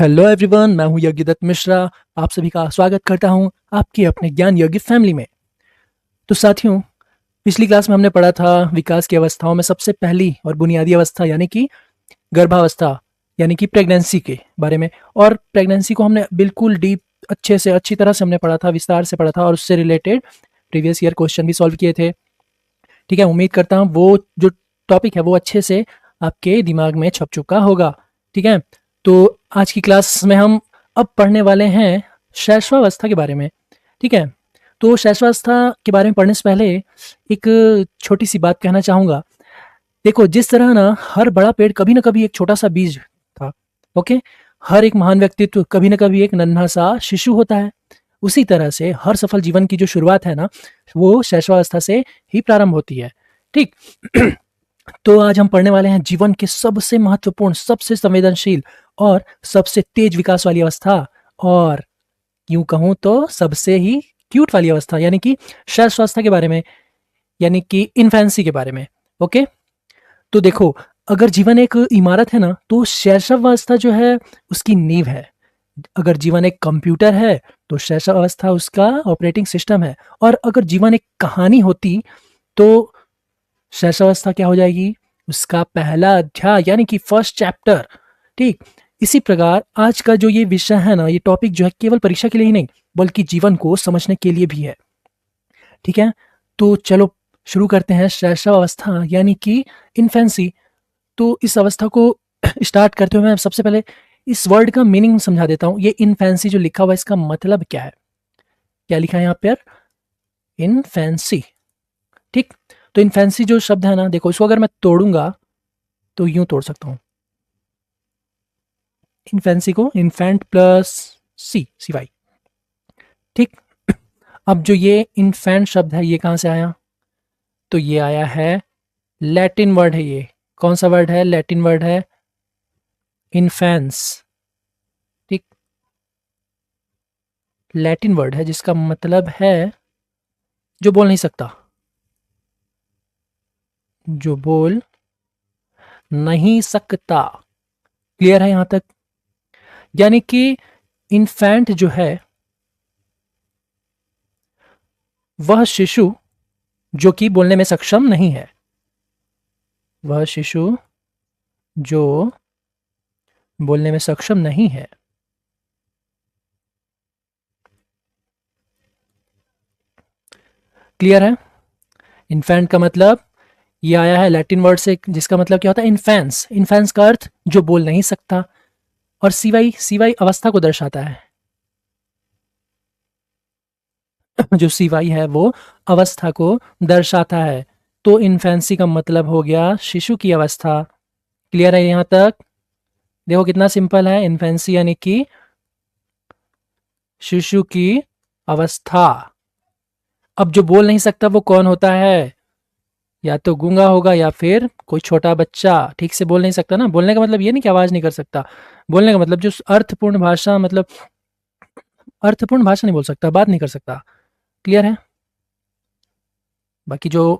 Hello everyone, मैं हूं यज्ञ दत्त मिश्रा। आप सभी का स्वागत करता हूं आपके अपने ज्ञान यज्ञ फैमिली में। तो साथियों, पिछली क्लास में हमने पढ़ा था विकास की अवस्थाओं में सबसे पहली और बुनियादी अवस्था यानी कि गर्भावस्था यानी कि प्रेगनेंसी के बारे में। और प्रेगनेंसी को हमने बिल्कुल डीप अच्छी तरह से हमने पढ़ा था, विस्तार से पढ़ा था और उससे रिलेटेड प्रीवियस ईयर क्वेश्चन भी सॉल्व किए थे। ठीक है, उम्मीद करता हूँ वो जो टॉपिक है वो अच्छे से आपके दिमाग में छप चुका होगा। ठीक है, तो आज की क्लास में हम अब पढ़ने वाले हैं शैशवावस्था के बारे में। ठीक है, तो शैशवावस्था के बारे में पढ़ने से पहले एक छोटी सी बात कहना चाहूँगा। देखो, जिस तरह ना हर बड़ा पेड़ कभी ना कभी एक छोटा सा बीज था, ओके, हर एक महान व्यक्तित्व कभी ना कभी एक नन्हा सा शिशु होता है। उसी तरह से हर सफल जीवन की जो शुरुआत है ना, वो शैशवावस्था से ही प्रारंभ होती है। ठीक। तो आज हम पढ़ने वाले हैं जीवन के सबसे महत्वपूर्ण, सबसे संवेदनशील और सबसे तेज विकास वाली अवस्था, और यूं कहूं तो सबसे ही क्यूट वाली अवस्था यानी कि शैशवावस्था के बारे में, यानी कि इन्फेंसी के बारे में। ओके, तो देखो, अगर जीवन एक इमारत है ना, तो शैशवावस्था जो है उसकी नींव है। अगर जीवन एक कंप्यूटर है तो शैशवावस्था उसका ऑपरेटिंग सिस्टम है। और अगर जीवन एक कहानी होती तो शैशवावस्था क्या हो जाएगी? उसका पहला अध्याय यानी कि फर्स्ट चैप्टर। ठीक। इसी प्रकार आज का जो ये विषय है ना, ये टॉपिक जो है केवल परीक्षा के लिए ही नहीं बल्कि जीवन को समझने के लिए भी है। ठीक है, तो चलो शुरू करते हैं। शैशवावस्था यानी कि इन्फेंसी। तो इस अवस्था को स्टार्ट करते हुए मैं सबसे पहले इस वर्ड का मीनिंग समझा देता हूँ। ये इन्फेंसी जो लिखा हुआ है इसका मतलब क्या है? क्या लिखा है यहाँ पर? इन्फेंसी। ठीक। तो इन्फेंसी जो शब्द है ना, देखो इसको अगर मैं तोड़ूंगा तो यूं तोड़ सकता हूं इन्फेंसी को, इन्फेंट प्लस सी वाई। ठीक। अब जो ये इन्फेंट शब्द है ये कहां से आया? तो ये आया है, लैटिन वर्ड है ये। कौन सा वर्ड है? लैटिन वर्ड है इन्फेंस। ठीक, लैटिन वर्ड है जिसका मतलब है जो बोल नहीं सकता, जो बोल नहीं सकता। क्लियर है यहां तक? यानी कि इन्फेंट जो है वह शिशु जो कि बोलने में सक्षम नहीं है। वह शिशु जो बोलने में सक्षम नहीं है। क्लियर है? इन्फेंट का मतलब ये आया है लैटिन वर्ड से जिसका मतलब क्या होता है? इन्फेंस। इन्फेंस का अर्थ जो बोल नहीं सकता, और सीवाई अवस्था को दर्शाता है। जो सीवाई है वो अवस्था को दर्शाता है। तो इन्फेंसी का मतलब हो गया शिशु की अवस्था। क्लियर है यहां तक? देखो कितना सिंपल है। इन्फेंसी यानी कि शिशु की अवस्था। अब जो बोल नहीं सकता वो कौन होता है? या तो गूंगा होगा या फिर कोई छोटा बच्चा। ठीक से बोल नहीं सकता ना, बोलने का मतलब ये नहीं कि आवाज नहीं कर सकता। बोलने का मतलब जो अर्थपूर्ण भाषा, मतलब अर्थपूर्ण भाषा नहीं बोल सकता, बात नहीं कर सकता। क्लियर है? बाकी जो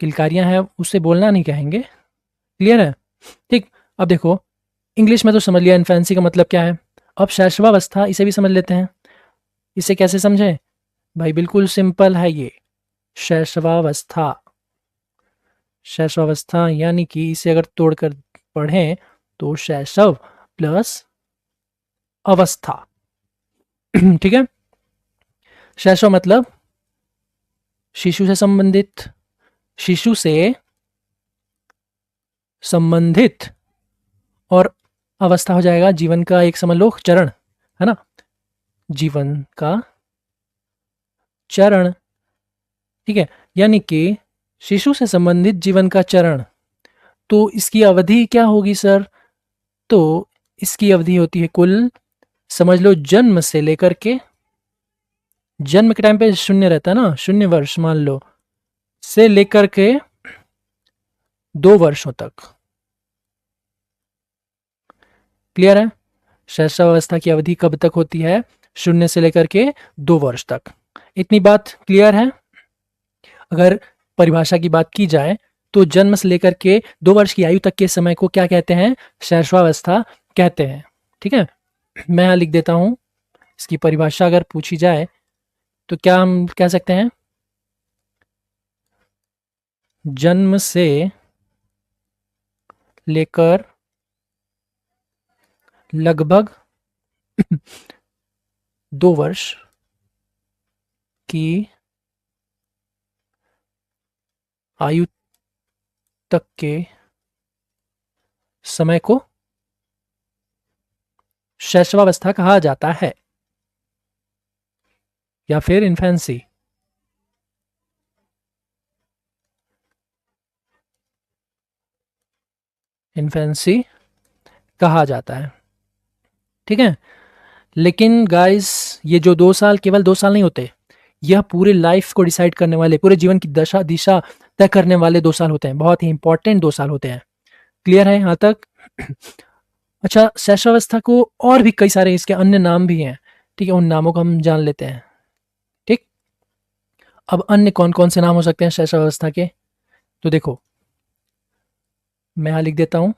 किलकारियां हैं उससे बोलना नहीं कहेंगे। क्लियर है? ठीक। अब देखो, इंग्लिश में तो समझ लिया इन्फेंसी का मतलब क्या है। अब शैशवावस्था, इसे भी समझ लेते हैं। इसे कैसे समझें भाई? बिल्कुल सिंपल है ये। शैशवावस्था, शैशवावस्था यानी कि इसे अगर तोड़कर पढ़ें तो शैशव प्लस अवस्था। ठीक है, शैशव मतलब शिशु से संबंधित, शिशु से संबंधित, और अवस्था हो जाएगा जीवन का एक, समझ लो, चरण, है ना? जीवन का चरण। ठीक है, यानी कि शिशु से संबंधित जीवन का चरण। तो इसकी अवधि क्या होगी सर? तो इसकी अवधि होती है कुल, समझ लो, जन्म से लेकर के, जन्म के टाइम पे शून्य रहता है ना, शून्य वर्ष मान लो, से लेकर के 2 वर्षों तक। क्लियर है? शैशवावस्था की अवधि कब तक होती है? शून्य से लेकर के 2 वर्ष तक। इतनी बात क्लियर है? अगर परिभाषा की बात की जाए तो जन्म से लेकर के 2 वर्ष की आयु तक के समय को क्या कहते हैं? शैशवावस्था कहते हैं। ठीक है, मैं यहाँ लिख देता हूँ, इसकी परिभाषा अगर पूछी जाए तो क्या हम कह सकते हैं, जन्म से लेकर लगभग 2 वर्ष की आयु तक के समय को शैशवावस्था कहा जाता है, या फिर इन्फेंसी। इन्फेंसी कहा जाता है, ठीक है। लेकिन गाइस, ये जो 2 साल केवल 2 साल नहीं होते, यह पूरे लाइफ को डिसाइड करने वाले, पूरे जीवन की दशा दिशा तय करने वाले 2 साल होते हैं। बहुत ही इंपॉर्टेंट 2 साल होते हैं। क्लियर है यहाँ तक? अच्छा, शैशवावस्था को और भी कई सारे इसके अन्य नाम भी हैं, ठीक है, उन नामों को हम जान लेते हैं। ठीक, अब अन्य कौन कौन से नाम हो सकते हैं शैशवावस्था के, तो देखो मैं यहाँ लिख देता हूँ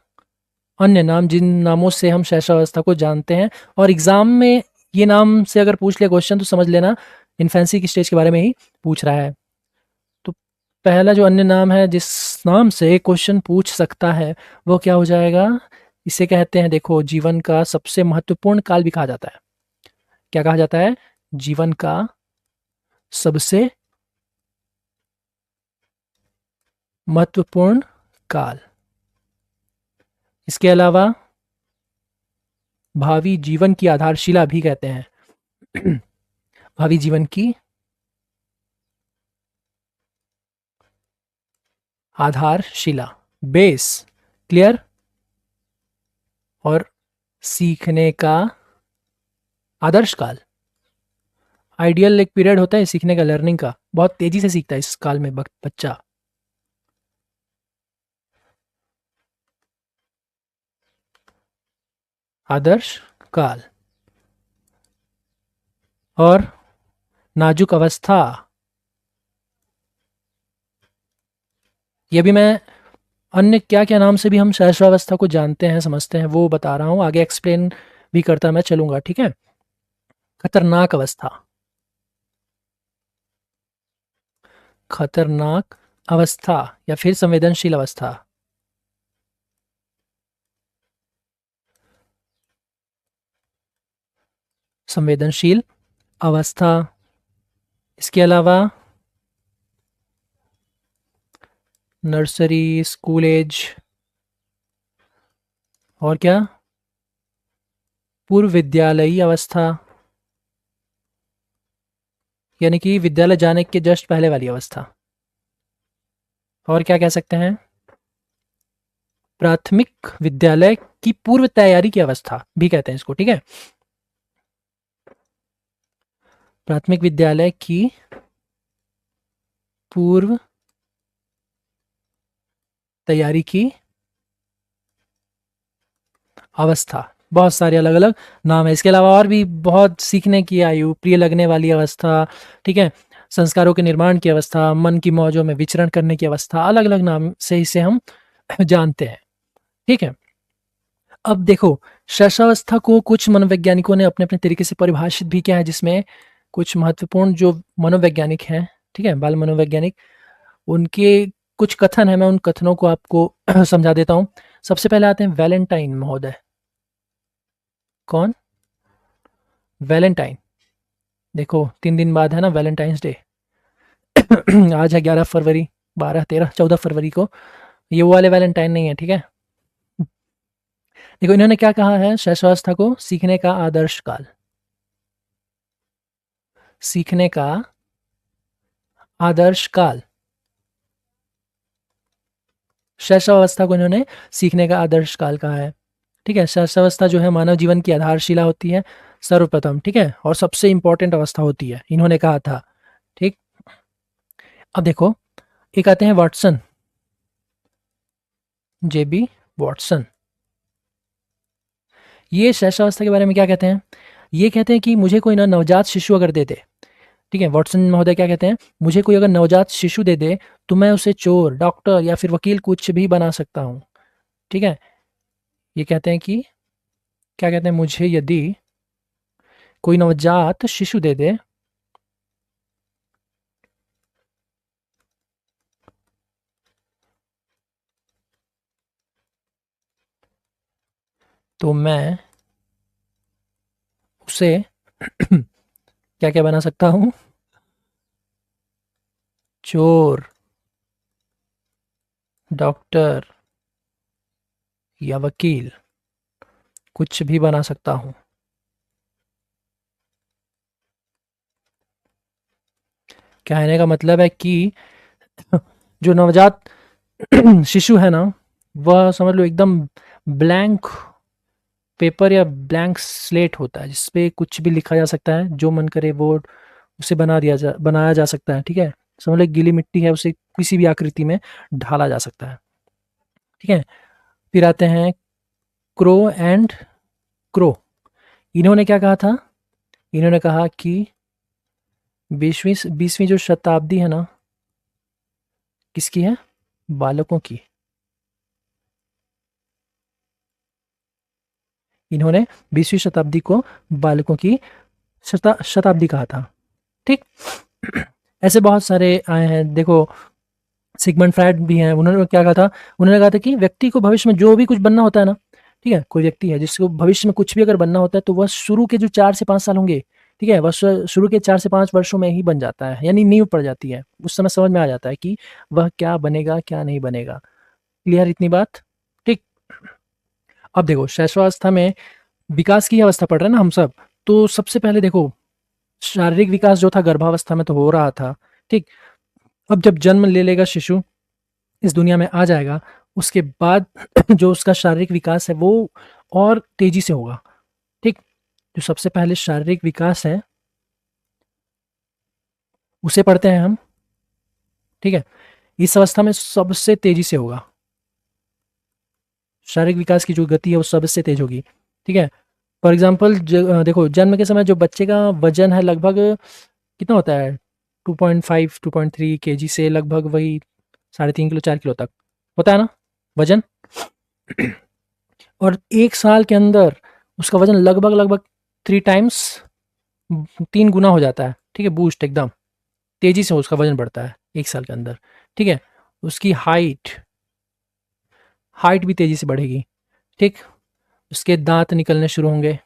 अन्य नाम, जिन नामों से हम शैशवावस्था को जानते हैं। और एग्जाम में ये नाम से अगर पूछ लिया क्वेश्चन तो समझ लेना इन्फेंसी की स्टेज के बारे में ही पूछ रहा है। तो पहला जो अन्य नाम है जिस नाम से क्वेश्चन पूछ सकता है वो क्या हो जाएगा, इसे कहते हैं, देखो, जीवन का सबसे महत्वपूर्ण काल भी कहा जाता है। क्या कहा जाता है? जीवन का सबसे महत्वपूर्ण काल। इसके अलावा भावी जीवन की आधारशिला भी कहते हैं। भावी जीवन की आधारशिला, बेस। क्लियर? और सीखने का आदर्श काल, आइडियल एक पीरियड होता है सीखने का, लर्निंग का, बहुत तेजी से सीखता है इस काल में बच्चा। आदर्श काल। और नाजुक अवस्था, ये भी मैं अन्य क्या क्या नाम से भी हम शैशवावस्था को जानते हैं, समझते हैं, वो बता रहा हूं, आगे एक्सप्लेन भी करता मैं चलूंगा, ठीक है। खतरनाक अवस्था, खतरनाक अवस्था या फिर संवेदनशील अवस्था। संवेदनशील अवस्था। इसके अलावा नर्सरी, स्कूल एज, और क्या, पूर्व विद्यालयी अवस्था, यानी कि विद्यालय जाने के जस्ट पहले वाली अवस्था। और क्या कह सकते हैं, प्राथमिक विद्यालय की पूर्व तैयारी की अवस्था भी कहते हैं इसको, ठीक है। प्राथमिक विद्यालय की पूर्व तैयारी की अवस्था। बहुत सारे अलग अलग नाम है। इसके अलावा और भी बहुत, सीखने की आयु, प्रिय लगने वाली अवस्था, ठीक है, संस्कारों के निर्माण की अवस्था, मन की मौजों में विचरण करने की अवस्था, अलग अलग नाम से इसे हम जानते हैं, ठीक है। अब देखो, शैशवावस्था को कुछ मनोवैज्ञानिकों ने अपने अपने तरीके से परिभाषित भी किया है, जिसमें कुछ महत्वपूर्ण जो मनोवैज्ञानिक हैं, ठीक है, बाल मनोवैज्ञानिक, उनके कुछ कथन है, मैं उन कथनों को आपको समझा देता हूँ। सबसे पहले आते हैं वैलेंटाइन महोदय। कौन? वैलेंटाइन। देखो 3 दिन बाद है ना वैलेंटाइंस डे। आज है 11 फरवरी, 12, 13, 14 फरवरी को। ये वो वाले वैलेंटाइन नहीं है, ठीक है। देखो इन्होंने क्या कहा है शैशवावस्था को, सीखने का आदर्श काल। सीखने का आदर्श काल, शैशवावस्था को इन्होंने सीखने का आदर्श काल कहा है, ठीक है। शैशवावस्था जो है मानव जीवन की आधारशिला होती है सर्वप्रथम, ठीक है, और सबसे इंपॉर्टेंट अवस्था होती है, इन्होंने कहा था, ठीक। अब देखो, एक आते हैं वाटसन, जेबी वाटसन। ये शैशवावस्था के बारे में क्या कहते हैं? ये कहते हैं कि मुझे कोई ना नवजात शिशु अगर दे दे, ठीक है, वाटसन महोदय क्या कहते हैं, मुझे कोई अगर नवजात शिशु दे दे तो मैं उसे चोर, डॉक्टर या फिर वकील कुछ भी बना सकता हूँ, ठीक है। ये कहते हैं कि क्या कहते हैं, मुझे यदि कोई नवजात शिशु दे दे तो मैं उसे क्या क्या बना सकता हूँ? चोर, डॉक्टर या वकील, कुछ भी बना सकता हूँ। कहने का मतलब है कि जो नवजात शिशु है ना, वह समझ लो एकदम ब्लैंक पेपर या ब्लैंक स्लेट होता है, जिस पे कुछ भी लिखा जा सकता है, जो मन करे वो उसे बनाया जा सकता है, ठीक है? समझ लो एक गीली मिट्टी है, उसे किसी भी आकृति में ढाला जा सकता है, ठीक है? फिर आते हैं क्रो एंड क्रो। इन्होंने क्या कहा था? इन्होंने कहा कि 20वीं जो शताब्दी है ना, किसकी है? बालकों की। इन्होंने 20वीं शताब्दी को बालकों की शताब्दी कहा था, ठीक? ऐसे बहुत सारे आए हैं, देखो सिगमंड फ्रायड भी हैं, उन्होंने क्या कहा था? उन्होंने कहा था कि व्यक्ति को भविष्य में जो भी कुछ बनना होता है ना, ठीक है? कोई व्यक्ति है जिसको भविष्य में कुछ भी अगर बनना होता है, तो वह शुरू के जो 4 से 5 साल होंगे, ठीक है? वह शुरू के 4 से 5 वर्षों में ही बन जाता है, यानी नींव पड़ जाती है। उस समय समझ में आ जाता है कि वह क्या बनेगा, क्या नहीं बनेगा। क्लियर इतनी बात? ठीक। अब देखो शैशवावस्था में विकास की अवस्था पढ़ रहे हैं ना हम सब, तो सबसे पहले देखो शारीरिक विकास जो था गर्भावस्था में तो हो रहा था, ठीक? अब जब जन्म ले लेगा शिशु, इस दुनिया में आ जाएगा, उसके बाद जो उसका शारीरिक विकास है वो और तेजी से होगा, ठीक? जो सबसे पहले शारीरिक विकास है उसे पढ़ते हैं हम, ठीक है? इस अवस्था में सबसे तेजी से होगा, शारीरिक विकास की जो गति है वो सबसे तेज होगी, ठीक है? फॉर एग्जाम्पल देखो जन्म के समय जो बच्चे का वजन है लगभग कितना होता है? 2.5 2.3 केजी से लगभग वही 3.5 किलो 4 किलो तक होता है ना वजन। और 1 साल के अंदर उसका वजन लगभग लगभग 3 टाइम्स 3 गुना हो जाता है, ठीक है? बूस्ट एकदम तेजी से उसका वजन बढ़ता है 1 साल के अंदर, ठीक है? उसकी हाइट हाइट भी तेजी से बढ़ेगी, ठीक? उसके दांत निकलने शुरू होंगे,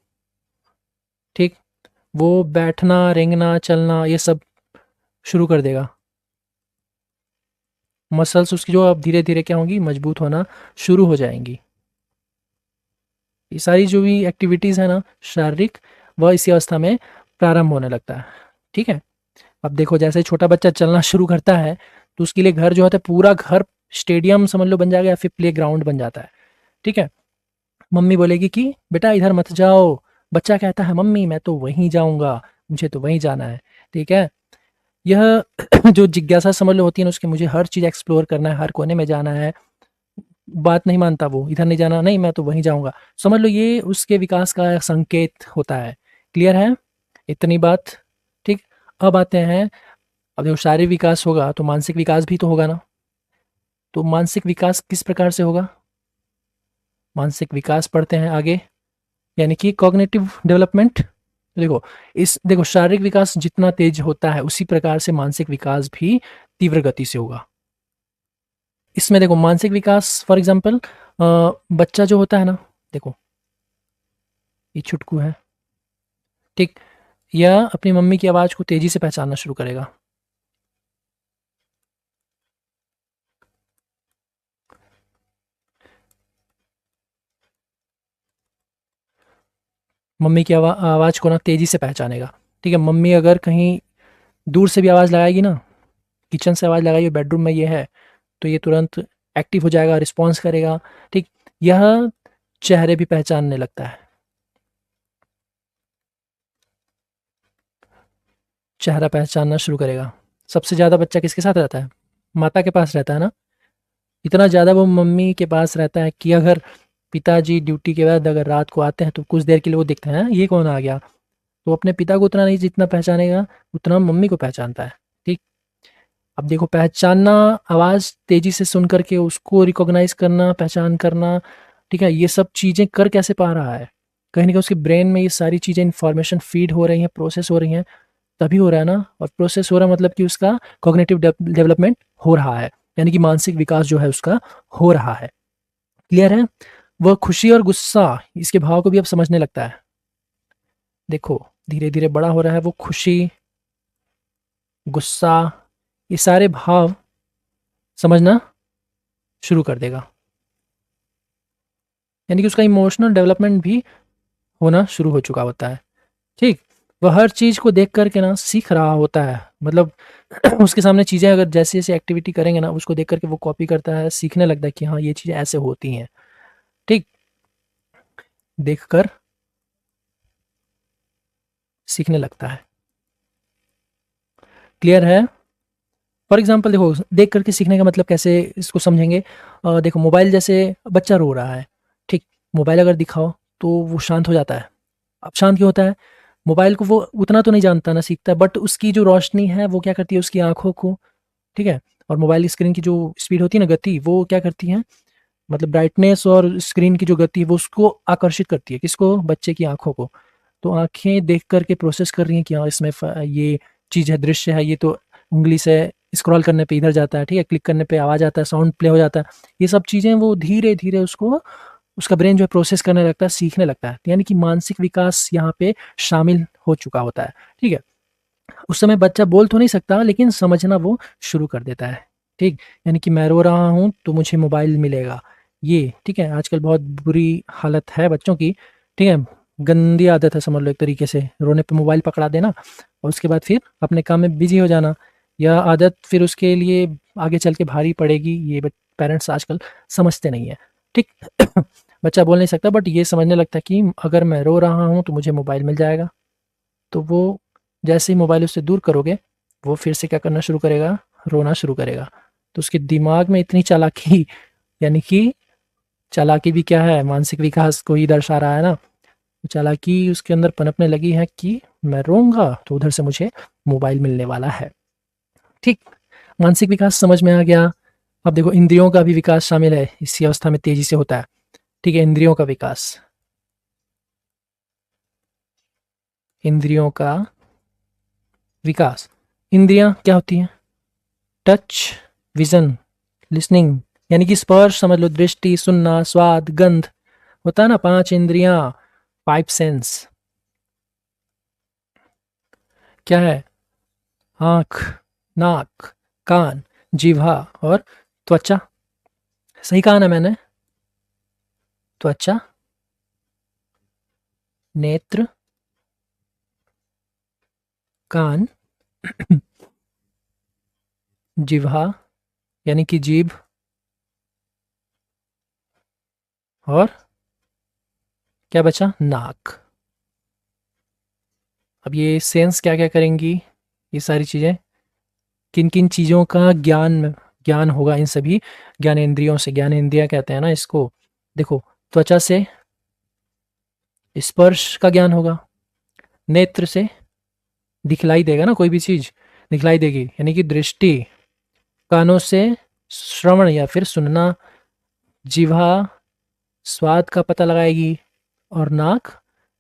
ठीक? वो बैठना रेंगना चलना ये सब शुरू कर देगा। मसल्स उसकी जो अब धीरे धीरे क्या होंगी? मजबूत होना शुरू हो जाएंगी। ये सारी जो भी एक्टिविटीज़ है ना शारीरिक, वह इसी अवस्था में प्रारंभ होने लगता है, ठीक है? अब देखो जैसे छोटा बच्चा चलना शुरू करता है, तो उसके लिए घर जो होता है पूरा घर स्टेडियम समझ लो बन जाएगा या फिर प्ले ग्राउंड बन जाता है, ठीक है? मम्मी बोलेगी कि बेटा इधर मत जाओ, बच्चा कहता है मम्मी मैं तो वहीं जाऊंगा, मुझे तो वहीं जाना है, ठीक है? यह जो जिज्ञासा समझ लो होती है ना उसकी, मुझे हर चीज़ एक्सप्लोर करना है, हर कोने में जाना है, बात नहीं मानता वो, इधर नहीं जाना, नहीं मैं तो वहीं जाऊँगा। समझ लो ये उसके विकास का संकेत होता है। क्लियर है? इतनी बात, ठीक? अब आते हैं, अब देखो शारीरिक विकास होगा तो मानसिक विकास भी तो होगा ना? तो मानसिक विकास किस प्रकार से होगा? मानसिक विकास पढ़ते हैं आगे, यानी कि कॉग्निटिव डेवलपमेंट। देखो शारीरिक विकास जितना तेज होता है उसी प्रकार से मानसिक विकास भी तीव्र गति से होगा। इसमें देखो मानसिक विकास फॉर एग्जांपल बच्चा जो होता है ना, देखो ये छुटकू है, ठीक? यह अपनी मम्मी की आवाज़ को तेजी से पहचानना शुरू करेगा। मम्मी की आवाज़ को ना तेजी से पहचानेगा, ठीक है? मम्मी अगर कहीं दूर से भी आवाज़ लगाएगी ना, किचन से आवाज़ लगाई बेडरूम में ये है, तो ये तुरंत एक्टिव हो जाएगा, रिस्पॉन्स करेगा, ठीक? यह चेहरे भी पहचानने लगता है, चेहरा पहचानना शुरू करेगा। सबसे ज़्यादा बच्चा किसके साथ रहता है? माता के पास रहता है ना? इतना ज़्यादा वो मम्मी के पास रहता है कि अगर पिताजी ड्यूटी के बाद अगर रात को आते हैं तो कुछ देर के लिए वो देखते हैं ये कौन आ गया, तो अपने पिता को उतना नहीं जितना पहचानेगा उतना मम्मी को पहचानता है, ठीक? अब देखो पहचानना, आवाज़ तेजी से सुन करके उसको रिकॉग्नाइज करना, पहचान करना, ठीक है? ये सब चीज़ें कर कैसे पा रहा है? कहीं ना कहीं उसके ब्रेन में ये सारी चीज़ें इंफॉर्मेशन फीड हो रही हैं, प्रोसेस हो रही हैं, तभी हो रहा है ना। और प्रोसेस हो रहा है मतलब कि उसका कॉग्निटिव डेवलपमेंट हो रहा है, यानी कि मानसिक विकास जो है उसका हो रहा है। क्लियर है? वह खुशी और गुस्सा, इसके भाव को भी अब समझने लगता है। देखो धीरे धीरे बड़ा हो रहा है, वो खुशी, गुस्सा, ये सारे भाव समझना शुरू कर देगा, यानी कि उसका इमोशनल डेवलपमेंट भी होना शुरू हो चुका होता है। ठीक, वह हर चीज़ को देख कर के ना सीख रहा होता है, मतलब उसके सामने चीज़ें अगर जैसे जैसे एक्टिविटी करेंगे ना, उसको देख करके वो कॉपी करता है, सीखने लगता है कि हाँ ये चीज़ें ऐसे होती हैं। ठीक, देख कर सीखने लगता है। क्लियर है? फॉर एग्जाम्पल देखो, देख करके सीखने का मतलब कैसे इसको समझेंगे। देखो मोबाइल, जैसे बच्चा रो रहा है, ठीक, मोबाइल अगर दिखाओ तो वो शांत हो जाता है। अब शांत क्यों होता है? मोबाइल को वो उतना तो नहीं जानता ना सीखता है, बट उसकी जो रोशनी है वो क्या करती है, उसकी आंखों को, ठीक है, और मोबाइल स्क्रीन की जो स्पीड होती है ना, गति, वो क्या करती है, मतलब ब्राइटनेस और स्क्रीन की जो गति है वो उसको आकर्षित करती है, किसको, बच्चे की आंखों को। तो आंखें देख करके प्रोसेस कर रही हैं कि हाँ इसमें ये चीज़ है, दृश्य है, ये तो उंगली से स्क्रॉल करने पे इधर जाता है, ठीक है, क्लिक करने पे आवाज़ आता है, साउंड प्ले हो जाता है। ये सब चीज़ें वो धीरे धीरे उसको, उसका ब्रेन जो है प्रोसेस करने लगता है, सीखने लगता है, यानी कि मानसिक विकास यहाँ पे शामिल हो चुका होता है। ठीक है, उस समय बच्चा बोल तो नहीं सकता, लेकिन समझना वो शुरू कर देता है। ठीक, यानी कि मैं रो रहा हूँ तो मुझे मोबाइल मिलेगा, ये ठीक है। आजकल बहुत बुरी हालत है बच्चों की, ठीक है, गंदी आदत है समझ लो एक तरीके से, रोने पे मोबाइल पकड़ा देना और उसके बाद फिर अपने काम में बिजी हो जाना। यह आदत फिर उसके लिए आगे चल के भारी पड़ेगी, ये पेरेंट्स आजकल समझते नहीं है। ठीक बच्चा बोल नहीं सकता, बट ये समझने लगता है कि अगर मैं रो रहा हूँ तो मुझे मोबाइल मिल जाएगा। तो वो जैसे ही मोबाइल उससे दूर करोगे, वो फिर से क्या करना शुरू करेगा, रोना शुरू करेगा। तो उसके दिमाग में इतनी चालाकी, यानी कि चालाकी भी क्या है, मानसिक विकास को ही दर्शा रहा है ना। चालाकी उसके अंदर पनपने लगी है कि मैं रोऊंगा तो उधर से मुझे मोबाइल मिलने वाला है। ठीक, मानसिक विकास समझ में आ गया। अब देखो इंद्रियों का भी विकास शामिल है, इसी अवस्था में तेजी से होता है। ठीक है, इंद्रियों का विकास, इंद्रियों का विकास। इंद्रियां क्या होती हैं? टच, विजन, लिसनिंग, यानी कि स्पर्श समझ लो, दृष्टि, सुनना, स्वाद, गंध, होता है ना, पांच इंद्रियां, फाइव सेंस। क्या है? आंख, नाक, कान, जिह्वा और त्वचा। सही कहा ना मैंने? त्वचा, नेत्र, कान, जिह्वा यानी कि जीभ, और क्या बचा, नाक। अब ये सेंस क्या क्या करेंगी, ये सारी चीजें, किन किन चीजों का ज्ञान ज्ञान होगा इन सभी ज्ञानेंद्रियों से, ज्ञानेंद्रिया कहते हैं ना इसको। देखो, त्वचा से स्पर्श का ज्ञान होगा, नेत्र से दिखलाई देगा ना, कोई भी चीज दिखलाई देगी यानी कि दृष्टि, कानों से श्रवण या फिर सुनना, जिह्वा स्वाद का पता लगाएगी, और नाक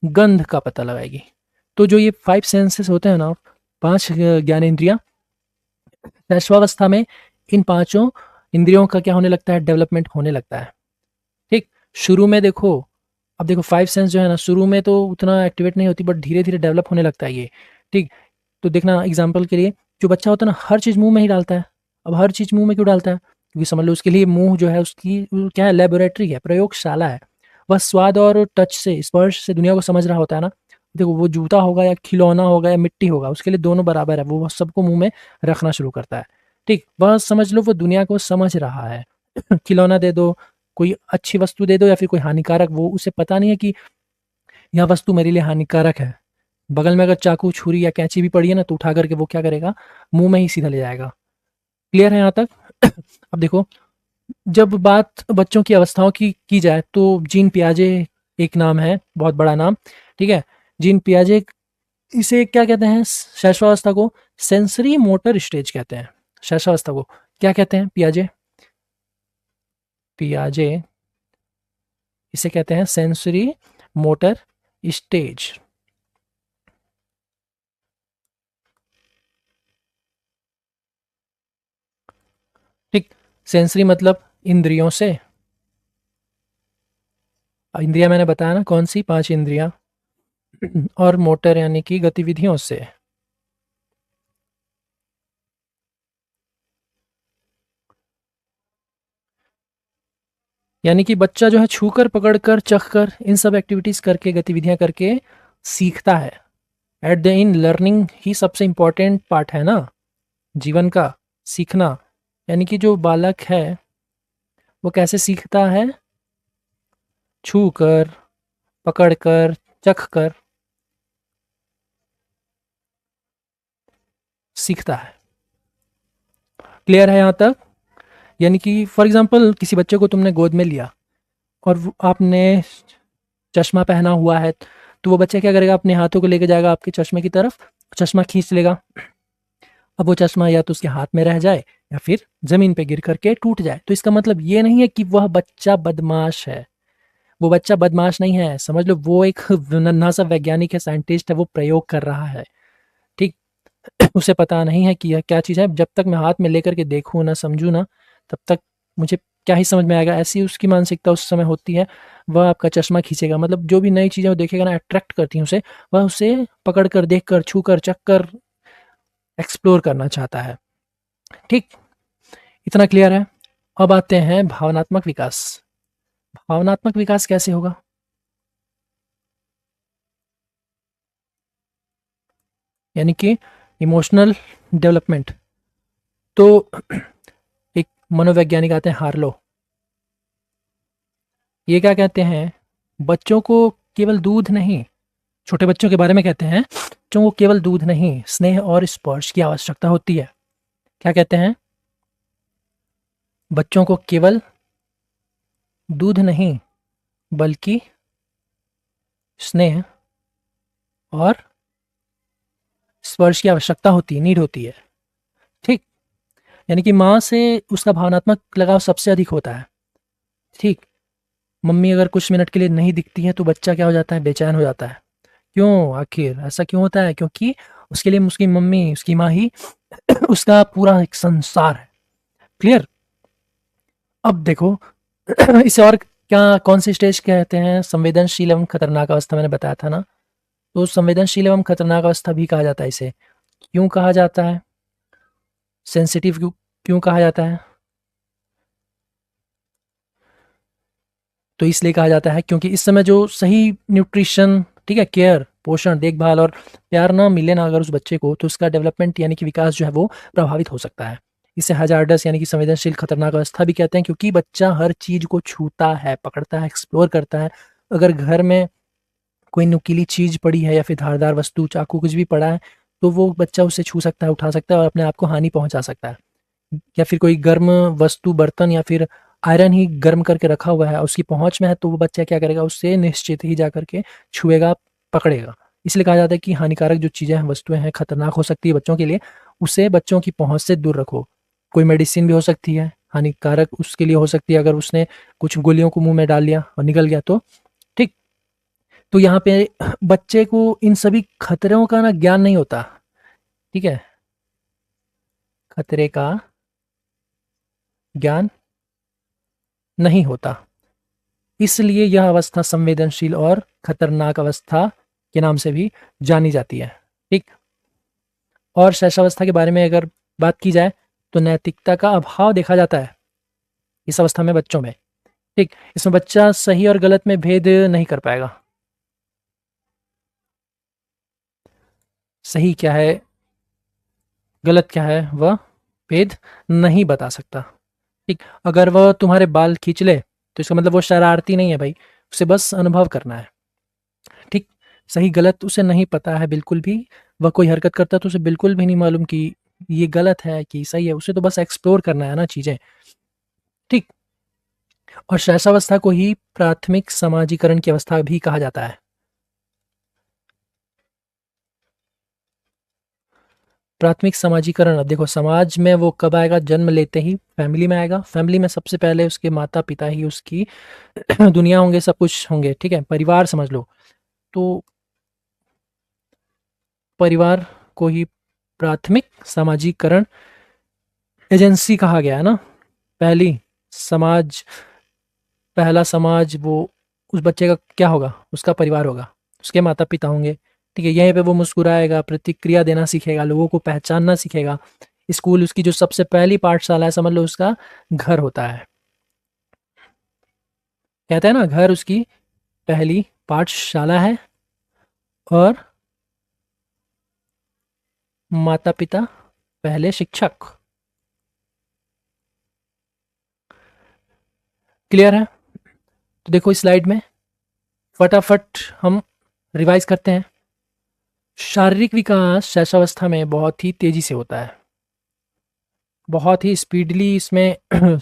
गंध का पता लगाएगी। तो जो ये फाइव सेंसेस होते हैं ना, पांच ज्ञानेंद्रियां, शैशवावस्था में इन पांचों इंद्रियों का क्या होने लगता है, डेवलपमेंट होने लगता है। ठीक, शुरू में देखो, अब देखो फाइव सेंस जो है ना, शुरू में तो उतना एक्टिवेट नहीं होती, बट धीरे धीरे डेवलप होने लगता है ये। ठीक, तो देखना एग्जाम्पल के लिए, जो बच्चा होता है ना, हर चीज़ मुंह में ही डालता है। अब हर चीज़ मुंह में क्यों डालता है? क्योंकि समझ लो उसके लिए मुंह जो है उसकी क्या है, लेबोरेटरी है, प्रयोगशाला है। वह स्वाद और टच से, स्पर्श से दुनिया को समझ रहा होता है ना। देखो वो जूता होगा या खिलौना होगा या मिट्टी होगा, उसके लिए दोनों बराबर है, वो सबको मुंह में रखना शुरू करता है। ठीक, वह समझ लो वो दुनिया को समझ रहा है। खिलौना दे दो, कोई अच्छी वस्तु दे दो या फिर कोई हानिकारक, वो उसे पता नहीं है कि यह वस्तु मेरे लिए हानिकारक है। बगल में अगर चाकू, छुरी या कैंची भी पड़ी है ना, तो उठा करके वो क्या करेगा, मुंह में ही सीधा ले जाएगा। क्लियर है यहाँ तक? अब देखो, जब बात बच्चों की अवस्थाओं की जाए तो जीन पियाजे एक नाम है, बहुत बड़ा नाम। ठीक है, जीन पियाजे, इसे क्या कहते हैं, शैशवावस्था को सेंसरी मोटर स्टेज कहते हैं। शैशवावस्था को क्या कहते हैं, पियाजे, पियाजे इसे कहते हैं सेंसरी मोटर स्टेज। ठीक। सेंसरी मतलब इंद्रियों से। इंद्रिया मैंने बताया ना कौन सी, 5 इंद्रियां। और मोटर यानी कि गतिविधियों से। यानी कि बच्चा जो है छूकर, पकड़कर, चखकर, इन सब एक्टिविटीज करके, गतिविधियां करके सीखता है। एट द इन लर्निंग ही सबसे इंपॉर्टेंट पार्ट है ना जीवन का, सीखना। यानी कि जो बालक है वो कैसे सीखता है? छू कर, पकड़ कर, चख कर सीखता है। क्लियर है यहाँ तक? यानी कि फॉर एग्जांपल किसी बच्चे को तुमने गोद में लिया और आपने चश्मा पहना हुआ है, तो वो बच्चा क्या करेगा? अपने हाथों को लेके जाएगा आपके चश्मे की तरफ, चश्मा खींच लेगा। अब वो चश्मा या तो उसके हाथ में रह जाए या फिर जमीन पे गिर करके टूट जाए। तो इसका मतलब ये नहीं है कि वह बच्चा बदमाश है। वो बच्चा बदमाश नहीं है, समझ लो वो एक नन्हा सा वैज्ञानिक है, साइंटिस्ट है, वो प्रयोग कर रहा है। ठीक। उसे पता नहीं है कि यह क्या चीज़ है। जब तक मैं हाथ में लेकर के देखूँ ना, समझूँ ना, तब तक मुझे क्या ही समझ में आएगा। ऐसी उसकी मानसिकता उस समय होती है। वह आपका चश्मा खींचेगा, मतलब जो भी नई चीज़ें वो देखेगा ना, अट्रैक्ट करती हैं उसे, वह उसे पकड़ कर, देख कर, छू कर, चख कर एक्सप्लोर करना चाहता है। ठीक। इतना क्लियर है? अब आते हैं भावनात्मक विकास। भावनात्मक विकास कैसे होगा? यानी कि इमोशनल डेवलपमेंट। तो एक मनोवैज्ञानिक आते हैं हार्लो। ये क्या कहते हैं? बच्चों को केवल दूध नहीं, छोटे बच्चों के बारे में कहते हैं, बच्चों को केवल दूध नहीं, स्नेह और स्पर्श की आवश्यकता होती है। क्या कहते हैं? बच्चों को केवल दूध नहीं बल्कि स्नेह और स्पर्श की आवश्यकता होती है, नीड होती है। ठीक। यानी कि माँ से उसका भावनात्मक लगाव सबसे अधिक होता है। ठीक। मम्मी अगर कुछ मिनट के लिए नहीं दिखती है तो बच्चा क्या हो जाता है? बेचैन हो जाता है। क्यों? आखिर ऐसा क्यों होता है? क्योंकि उसके लिए उसकी मम्मी, उसकी माँ ही उसका पूरा एक संसार है। क्लियर? अब देखो इसे और क्या, कौन सी स्टेज कहते हैं? संवेदनशील एवं खतरनाक अवस्था, मैंने बताया था ना। तो संवेदनशील एवं खतरनाक अवस्था भी कहा जाता है इसे। क्यों कहा जाता है? सेंसिटिव क्यों क्यों कहा जाता है? तो इसलिए कहा जाता है क्योंकि इस समय जो सही न्यूट्रिशन, ठीक है, केयर, पोषण, देखभाल और प्यार ना मिले ना अगर उस बच्चे को, तो उसका डेवलपमेंट यानी कि विकास जो है वो प्रभावित हो सकता है। इसे हजार्डस यानी कि संवेदनशील खतरनाक अवस्था भी कहते हैं, क्योंकि बच्चा हर चीज को छूता है, पकड़ता है, एक्सप्लोर करता है। अगर घर में कोई नुकीली चीज पड़ी है या फिर धारदार वस्तु, चाकू, कुछ भी पड़ा है, तो वो बच्चा उसे छू सकता है, उठा सकता है और अपने आप को हानि पहुंचा सकता है। या फिर कोई गर्म वस्तु, बर्तन या फिर आयरन ही गर्म करके रखा हुआ है, उसकी पहुंच में है, तो वो बच्चा क्या करेगा? उससे निश्चित ही जा करके छुएगा, पकड़ेगा। इसलिए कहा जाता है कि हानिकारक जो चीज़ें हैं, वस्तुएं हैं, खतरनाक हो सकती है बच्चों के लिए, उसे बच्चों की पहुंच से दूर रखो। कोई मेडिसिन भी हो सकती है हानिकारक, उसके लिए हो सकती है अगर उसने कुछ गोलियों को मुंह में डाल लिया और निकल गया तो। ठीक। तो यहाँ पे बच्चे को इन सभी खतरों का ना ज्ञान नहीं होता। ठीक है, खतरे का ज्ञान नहीं होता, इसलिए यह अवस्था संवेदनशील और खतरनाक अवस्था के नाम से भी जानी जाती है। ठीक। और शैशवावस्था के बारे में अगर बात की जाए तो नैतिकता का अभाव देखा जाता है इस अवस्था में बच्चों में। ठीक। इसमें बच्चा सही और गलत में भेद नहीं कर पाएगा। सही क्या है, गलत क्या है, वह भेद नहीं बता सकता। ठीक। अगर वह तुम्हारे बाल खींच ले तो इसका मतलब वो शरारती नहीं है भाई, उसे बस अनुभव करना है। ठीक। सही गलत उसे नहीं पता है बिल्कुल भी। वह कोई हरकत करता है तो उसे बिल्कुल भी नहीं मालूम कि ये गलत है कि सही है, उसे तो बस एक्सप्लोर करना है ना चीजें। ठीक। और शैशवावस्था को ही प्राथमिक समाजीकरण की अवस्था भी कहा जाता है। प्राथमिक समाजीकरण, अब देखो समाज में वो कब आएगा? जन्म लेते ही फैमिली में आएगा। फैमिली में सबसे पहले उसके माता पिता ही उसकी दुनिया होंगे, सब कुछ होंगे। ठीक है, परिवार समझ लो। तो परिवार को ही प्राथमिक सामाजिकरण एजेंसी कहा गया है ना। पहली समाज पहला समाज वो उस बच्चे का क्या होगा, उसका परिवार होगा, उसके माता पिता होंगे। ठीक है, यहीं पे वो मुस्कुराएगा, प्रतिक्रिया देना सीखेगा, लोगों को पहचानना सीखेगा। स्कूल उसकी जो सबसे पहली पाठशाला है, समझ लो उसका घर होता है। कहते हैं ना, घर उसकी पहली पाठशाला है और माता पिता पहले शिक्षक। क्लियर है? तो देखो इस स्लाइड में फटाफट हम रिवाइज करते हैं। शारीरिक विकास शैशवावस्था में बहुत ही तेजी से होता है, बहुत ही स्पीडली इसमें क्या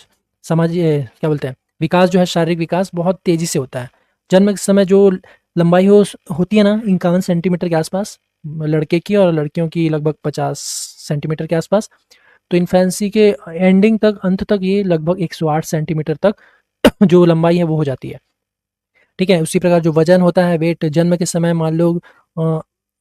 बोलते हैं, विकास जो है, शारीरिक विकास बहुत तेजी से होता है। जन्म के समय जो लंबाई होती है ना 51 सेंटीमीटर के आसपास लड़के की, और लड़कियों की लगभग 50 सेंटीमीटर के आसपास। तो इन्फेंसी के एंडिंग तक, अंत तक, ये लगभग 108 सेंटीमीटर तक जो लंबाई है वो हो जाती है। ठीक है, उसी प्रकार जो वजन होता है, वेट, जन्म के समय मान लो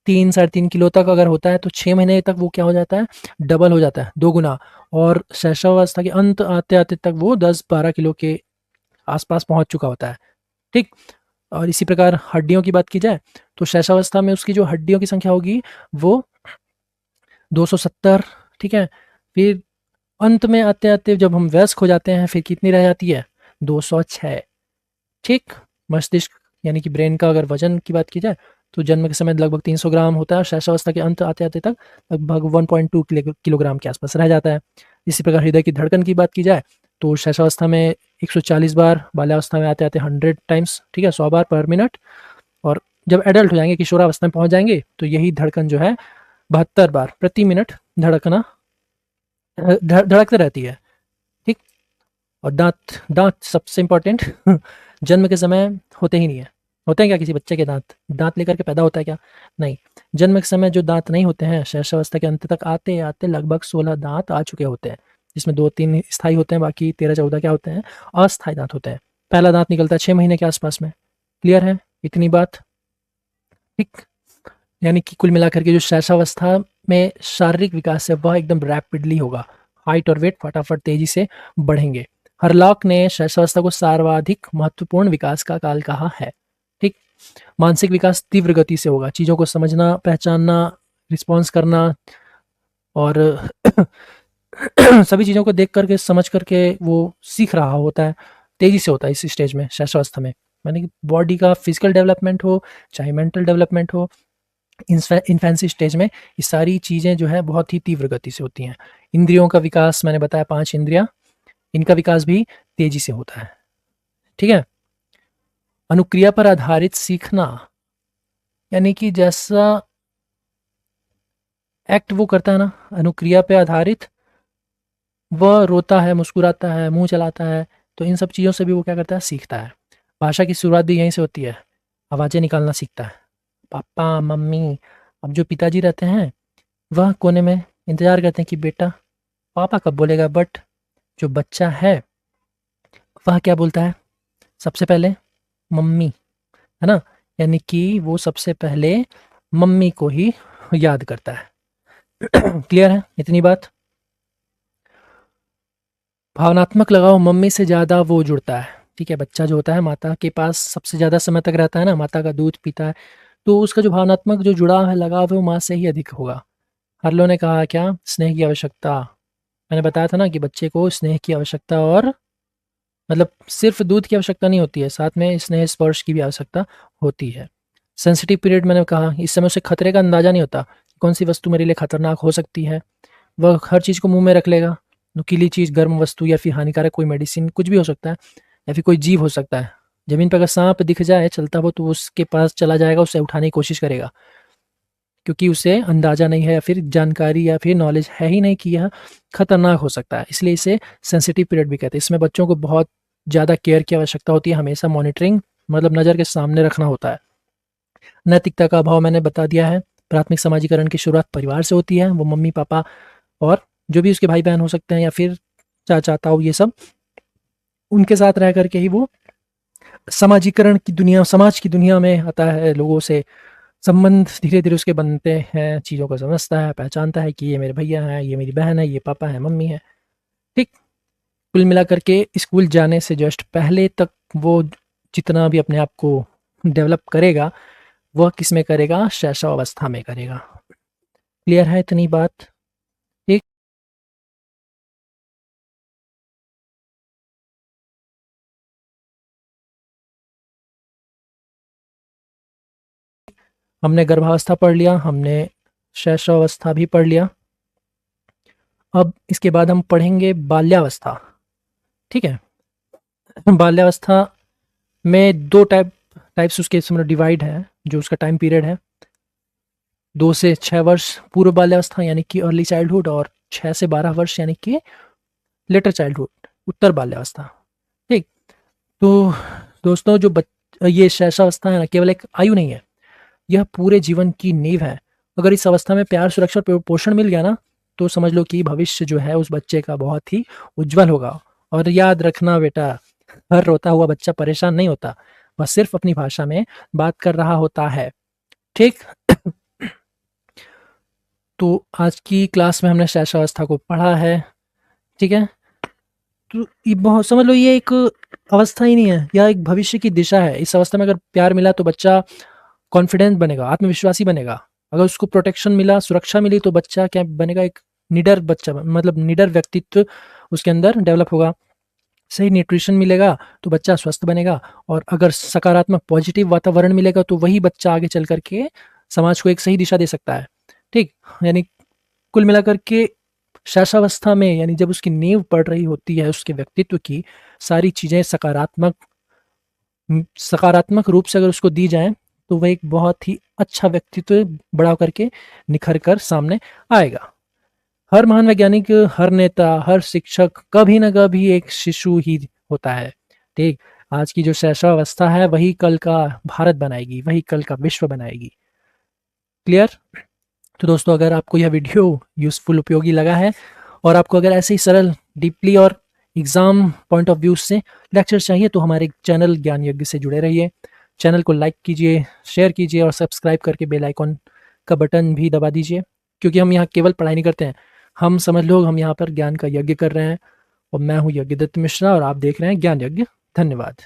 3-3.5 किलो तक अगर होता है, तो 6 महीने तक वो क्या हो जाता है, डबल हो जाता है, 2 गुना। और शैशवावस्था के अंत आते आते तक वो 10-12 किलो के आसपास पहुंच चुका होता है। ठीक। और इसी प्रकार हड्डियों की बात की जाए तो शैशवावस्था में उसकी जो हड्डियों की संख्या होगी वो 270। ठीक है, फिर अंत में आते आते जब हम वयस्क हो जाते हैं, फिर कितनी रह जाती है, 206। ठीक। मस्तिष्क यानी कि ब्रेन का अगर वजन की बात की जाए तो जन्म के समय लगभग 300 ग्राम होता है, और शैशवावस्था के अंत आते आते तक लगभग 1.2 किलोग्राम के आसपास रह जाता है। इसी प्रकार हृदय की धड़कन की बात की जाए तो शैशवावस्था में 140 बार, बाल्यावस्था में आते आते 100 टाइम्स, ठीक है, 100 बार पर मिनट। और जब एडल्ट हो जाएंगे, किशोरावस्था में पहुंच जाएंगे, तो यही धड़कन जो है 72 बार प्रति मिनट धड़कना धड़कते रहती है। ठीक। और दांत, दांत सबसे इंपॉर्टेंट जन्म के समय होते ही नहीं है। होते हैं क्या किसी बच्चे के दांत, दांत लेकर के पैदा होता है क्या? नहीं। जन्म के समय जो दांत नहीं होते हैं, शैशवावस्था के अंत तक आते आते लगभग 16 दांत आ चुके होते हैं, जिसमें 2-3 स्थायी होते हैं, बाकी 13-14 क्या होते हैं, अस्थायी दांत होते हैं। पहला दांत निकलता है 6 महीने के आसपास में। क्लियर है इतनी बात? ठीक। यानी कि कुल मिलाकर के जो शैशवावस्था में शारीरिक विकास है वह एकदम रैपिडली होगा, हाइट और वेट फटाफट तेजी से बढ़ेंगे। हरलॉक ने शैशवावस्था को सर्वाधिक महत्वपूर्ण विकास का काल कहा है। ठीक। मानसिक विकास तीव्र गति से होगा, चीज़ों को समझना, पहचानना, रिस्पॉन्स करना, और सभी चीज़ों को देख करके, समझ करके वो सीख रहा होता है, तेजी से होता है इस स्टेज में, शैशवावस्था में। यानी कि बॉडी का फिजिकल डेवलपमेंट हो चाहे मेंटल डेवलपमेंट हो, इन्फेंसी स्टेज में ये सारी चीज़ें जो है बहुत ही तीव्र गति से होती हैं। इंद्रियों का विकास, मैंने बताया 5 इंद्रियां, इनका विकास भी तेजी से होता है। ठीक है। अनुक्रिया पर आधारित सीखना, यानी कि जैसा एक्ट वो करता है ना, अनुक्रिया पे आधारित, वह रोता है, मुस्कुराता है, मुंह चलाता है, तो इन सब चीज़ों से भी वो क्या करता है, सीखता है। भाषा की शुरुआत भी यहीं से होती है, आवाज़ें निकालना सीखता है, पापा मम्मी। अब जो पिताजी रहते हैं वह कोने में इंतज़ार करते हैं कि बेटा पापा कब बोलेगा, बट जो बच्चा है वह क्या बोलता है, सबसे पहले मम्मी, है ना। यानी कि वो सबसे पहले मम्मी को ही याद करता है। क्लियर है इतनी बात? भावनात्मक लगाव मम्मी से ज़्यादा वो जुड़ता है। ठीक है, बच्चा जो होता है माता के पास सबसे ज़्यादा समय तक रहता है ना, माता का दूध पीता है, तो उसका जो भावनात्मक जो जुड़ाव है, लगाव है, वो माँ से ही अधिक होगा। हरलो ने कहा क्या, स्नेह की आवश्यकता। मैंने बताया था ना कि बच्चे को स्नेह की आवश्यकता, और मतलब सिर्फ दूध की आवश्यकता नहीं होती है, साथ में स्नेह स्पर्श की भी आवश्यकता होती है। सेंसिटिव पीरियड, मैंने कहा इस समय उसे खतरे का अंदाजा नहीं होता, कौन सी वस्तु मेरे लिए खतरनाक हो सकती है। वह हर चीज़ को मुंह में रख लेगा, नुकीली चीज़, गर्म वस्तु, या फिर हानिकारक कोई मेडिसिन, कुछ भी हो सकता है, या फिर कोई जीव हो सकता है। ज़मीन पर अगर सांप दिख जाए चलता हो तो उसके पास चला जाएगा, उसे उठाने की कोशिश करेगा, क्योंकि उसे अंदाज़ा नहीं है, या फिर जानकारी या फिर नॉलेज है ही नहीं कि यह खतरनाक हो सकता है। इसलिए इसे सेंसिटिव पीरियड भी कहते हैं। इसमें बच्चों को बहुत ज़्यादा केयर की आवश्यकता होती है, हमेशा मॉनिटरिंग, मतलब नज़र के सामने रखना होता है। नैतिकता का अभाव मैंने बता दिया है। प्राथमिक समाजीकरण की शुरुआत परिवार से होती है, वो मम्मी पापा और जो भी उसके भाई बहन हो सकते हैं, या फिर चाचा ताऊ, ये सब, उनके साथ रह करके ही वो सामाजिकरण की दुनिया, समाज की दुनिया में आता है, लोगों से संबंध धीरे-धीरे उसके बनते हैं, चीज़ों को समझता है, पहचानता है कि ये मेरे भैया हैं, ये मेरी बहन है, ये पापा है, मम्मी है, ठीक? कुल मिलाकर के स्कूल जाने से जस्ट पहले तक वो जितना भी अपने आप को डेवलप करेगा, वह किस में करेगा? शैशवावस्था में करेगा। क्लियर है इतनी बात? ठीक? हमने गर्भावस्था पढ़ लिया, हमने शैशवावस्था भी पढ़ लिया। अब इसके बाद हम पढ़ेंगे बाल्यावस्था, ठीक है? बाल्यावस्था में 2 टाइप्स उसके इसमें डिवाइड है, जो उसका टाइम पीरियड है। 2 से 6 वर्ष पूर्व बाल्यावस्था यानी कि अर्ली चाइल्डहुड, और 6 से 12 वर्ष यानी कि लेटर चाइल्डहुड, उत्तर बाल्यावस्था, ठीक? तो दोस्तों, ये शैशवावस्था है ना, केवल एक आयु नहीं है, यह पूरे जीवन की नींव है। अगर इस अवस्था में प्यार, सुरक्षा और पोषण मिल गया ना, तो समझ लो कि भविष्य जो है उस बच्चे का बहुत ही उज्जवल होगा। और याद रखना बेटा, हर रोता हुआ बच्चा परेशान नहीं होता, वह सिर्फ अपनी भाषा में बात कर रहा होता है, ठीक? तो आज की क्लास में हमने शैशवावस्था को पढ़ा है, ठीक है? तो ये बहुत, समझ लो ये एक अवस्था ही नहीं है, यह एक भविष्य की दिशा है। इस अवस्था में अगर प्यार मिला तो बच्चा कॉन्फिडेंट बनेगा, आत्मविश्वासी बनेगा। अगर उसको प्रोटेक्शन मिला, सुरक्षा मिली, तो बच्चा क्या बनेगा? एक निडर बच्चा, मतलब निडर व्यक्तित्व उसके अंदर डेवलप होगा। सही न्यूट्रिशन मिलेगा तो बच्चा स्वस्थ बनेगा, और अगर सकारात्मक पॉजिटिव वातावरण मिलेगा तो वही बच्चा आगे चल करके समाज को एक सही दिशा दे सकता है, ठीक? यानी कुल मिलाकर के शैशवावस्था में, यानी जब उसकी नींव पड़ रही होती है उसके व्यक्तित्व की, सारी चीज़ें सकारात्मक रूप से अगर उसको दी जाएँ, तो वह एक बहुत ही अच्छा व्यक्तित्व बड़ा होकर के निखर कर सामने आएगा। हर महान वैज्ञानिक, हर नेता, हर शिक्षक कभी न कभी एक शिशु ही होता है, ठीक? आज की जो शैशवावस्था है वही कल का भारत बनाएगी, वही कल का विश्व बनाएगी। क्लियर? तो दोस्तों, अगर आपको यह वीडियो यूज़फुल, उपयोगी लगा है, और आपको अगर ऐसे ही सरल, डीपली और एग्ज़ाम पॉइंट ऑफ व्यू से लेक्चर चाहिए, तो हमारे चैनल ज्ञान यज्ञ से जुड़े रहिए। चैनल को लाइक कीजिए, शेयर कीजिए, और सब्सक्राइब करके बेल आइकॉन का बटन भी दबा दीजिए, क्योंकि हम यहाँ केवल पढ़ाई नहीं करते हैं, हम समझ लो हम यहाँ पर ज्ञान का यज्ञ कर रहे हैं। और मैं हूँ यज्ञदत्त मिश्रा, और आप देख रहे हैं ज्ञान यज्ञ। धन्यवाद।